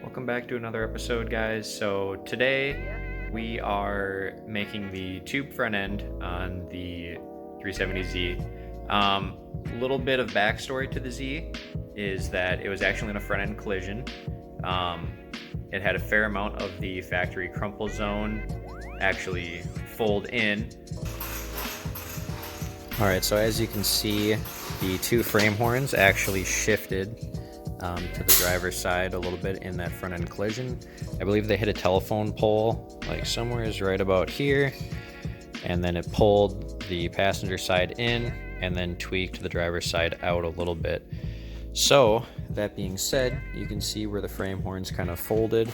Welcome back to another episode, guys. So today we are making the tube front end on the 370Z. A little bit of backstory to the Z is that it was actually in a front end collision. It had a fair amount of the factory crumple zone actually fold in. All right, so as you can see, the two frame horns actually shifted to the driver's side a little bit in that front end collision. I believe they hit a telephone pole, like somewhere is right about here, and then it pulled the passenger side in and then tweaked the driver's side out a little bit. So that being said, you can see where the frame horns kind of folded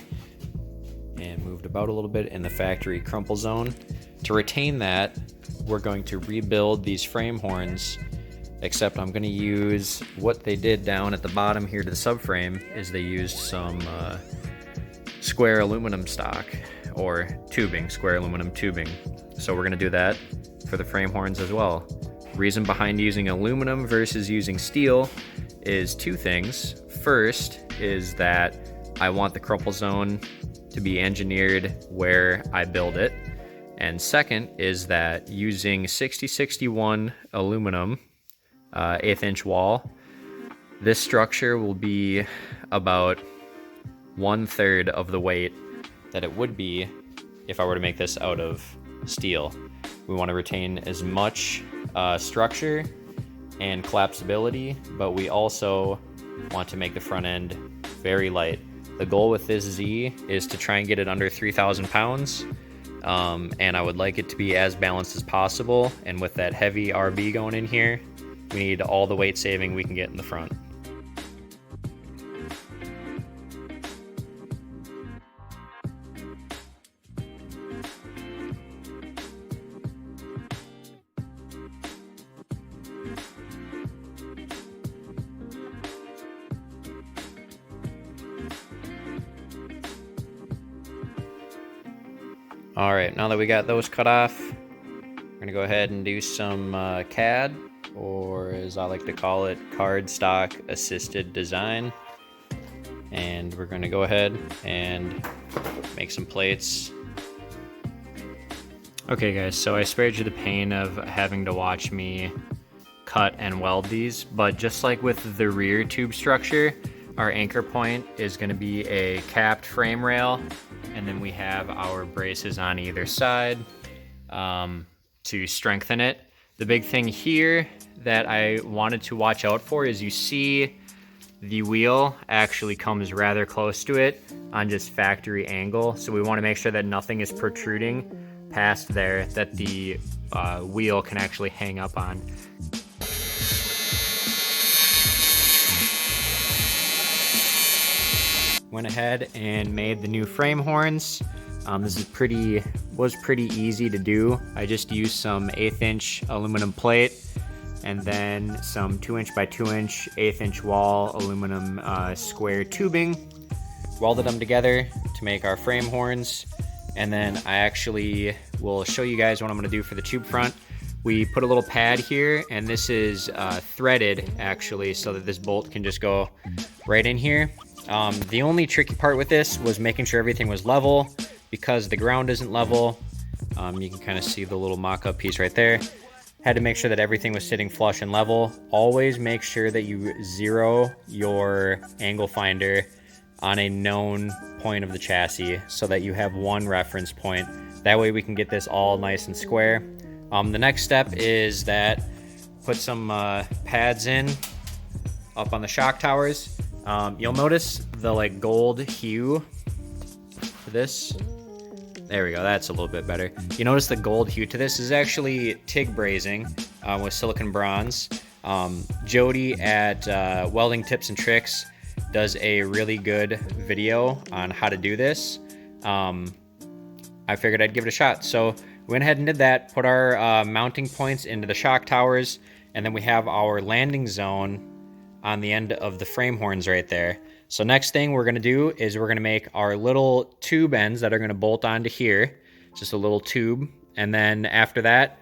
and moved about a little bit in the factory crumple zone. To retain that, we're going to rebuild these frame horns, except I'm going to use what they did down at the bottom here to the subframe is they used some square aluminum stock or tubing, square aluminum tubing. So we're going to do that for the frame horns as well. Reason behind using aluminum versus using steel is two things. First is that I want the crumple zone to be engineered where I build it. And second is that using 6061 aluminum 1/8 inch wall, this structure will be about 1/3 of the weight that it would be if I were to make this out of steel. We want to retain as much structure and collapsibility, but we also want to make the front end very light. The goal with this Z is to try and get it under 3,000 pounds. And I would like it to be as balanced as possible. And with that heavy RB going in here, we need all the weight saving we can get in the front. All right, now that we got those cut off, we're gonna go ahead and do some CAD, or as I like to call it, cardstock assisted design. And we're gonna go ahead and make some plates. Okay guys, so I spared you the pain of having to watch me cut and weld these, but just like with the rear tube structure, our anchor point is gonna be a capped frame rail, and then we have our braces on either side to strengthen it. The big thing here that I wanted to watch out for is you see the wheel actually comes rather close to it on just factory angle. So we want to make sure that nothing is protruding past there that the wheel can actually hang up on. Went ahead and made the new frame horns. This was pretty easy to do. I just used some 1/8 inch aluminum plate and then some 2" by 2" 1/8 inch wall aluminum square tubing. Welded them together to make our frame horns. And then I actually will show you guys what I'm gonna do for the tube front. We put a little pad here, and this is threaded actually so that this bolt can just go right in here. The only tricky part with this was making sure everything was level, because the ground isn't level. You can kind of see the little mock-up piece right there. Had to make sure that everything was sitting flush and level. Always make sure that you zero your angle finder on a known point of the chassis so that you have one reference point. That way we can get this all nice and square. The next step is that put some pads in up on the shock towers. You'll notice the like gold hue to this. There we go, that's a little bit better. You notice the gold hue to this is actually TIG brazing with silicon bronze. Jody at Welding Tips and Tricks does a really good video on how to do this. I figured I'd give it a shot. So we went ahead and did that, put our mounting points into the shock towers, and then we have our landing zone on the end of the frame horns right there. So next thing we're gonna do is we're gonna make our little tube ends that are gonna bolt onto here, just a little tube. And then after that,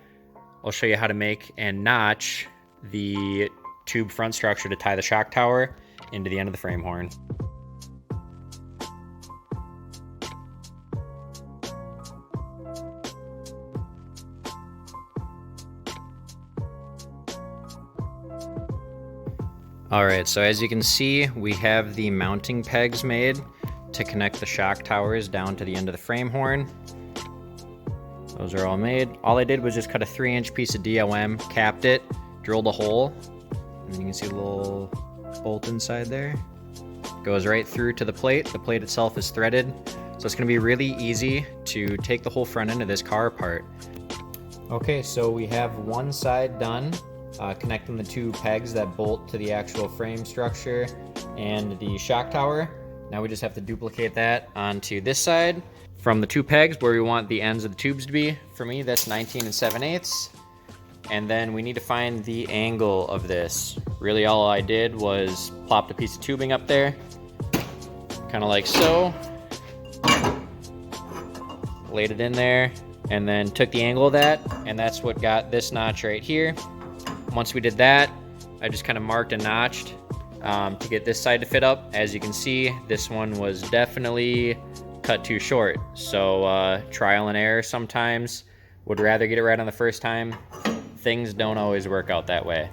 I'll show you how to make and notch the tube front structure to tie the shock tower into the end of the frame horn. All right, so as you can see, we have the mounting pegs made to connect the shock towers down to the end of the frame horn. Those are all made. All I did was just cut a 3-inch piece of DOM, capped it, drilled a hole, and then you can see a little bolt inside there. Goes right through to the plate. The plate itself is threaded, so it's gonna be really easy to take the whole front end of this car apart. Okay, so we have one side done, connecting the 2 pegs that bolt to the actual frame structure and the shock tower. Now we just have to duplicate that onto this side from the 2 pegs where we want the ends of the tubes to be. For me, that's 19 7/8. And then we need to find the angle of this. Really all I did was plopped a piece of tubing up there, kind of like so. Laid it in there and then took the angle of that, and that's what got this notch right here. Once we did that, I just kind of marked and notched to get this side to fit up. As you can see, this one was definitely cut too short. So trial and error sometimes. Would rather get it right on the first time. Things don't always work out that way.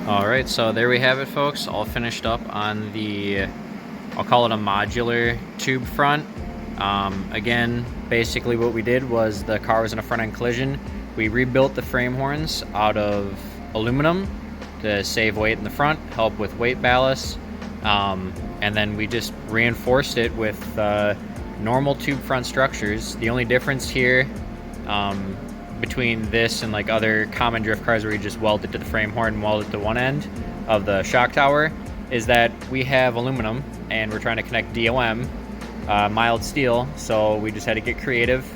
All right, so there we have it, folks. All finished up on the, I'll call it a modular tube front. Again, basically what we did was the car was in a front end collision. We rebuilt the frame horns out of aluminum to save weight in the front, help with weight ballast. And then we just reinforced it with normal tube front structures. The only difference here between this and like other common drift cars where you just weld it to the frame horn and weld it to one end of the shock tower is that we have aluminum and we're trying to connect DOM, mild steel, so we just had to get creative,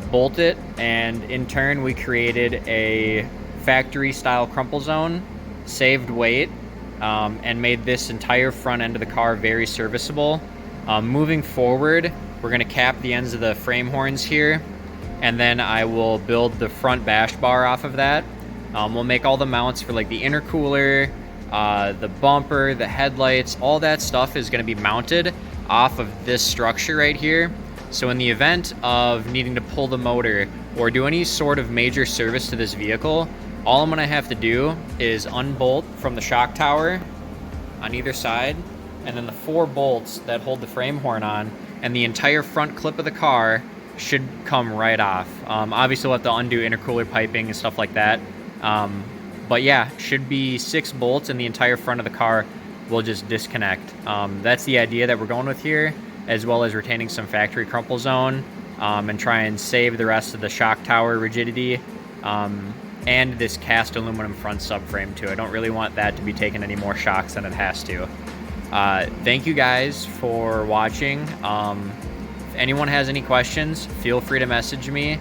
bolt it, and in turn we created a factory style crumple zone, saved weight, and made this entire front end of the car very serviceable. Moving forward, we're going to cap the ends of the frame horns here, and then I will build the front bash bar off of that. We'll make all the mounts for like the intercooler, the bumper, the headlights, all that stuff is going to be mounted off of this structure right here. So in the event of needing to pull the motor or do any sort of major service to this vehicle, all I'm going to have to do is unbolt from the shock tower on either side, and then the 4 bolts that hold the frame horn on, and the entire front clip of the car should come right off. Obviously we'll have to undo intercooler piping and stuff like that. But yeah, should be 6 bolts and the entire front of the car will just disconnect. That's the idea that we're going with here, as well as retaining some factory crumple zone and try and save the rest of the shock tower rigidity and this cast aluminum front subframe too. I don't really want that to be taking any more shocks than it has to. Thank you guys for watching. If anyone has any questions, feel free to message me.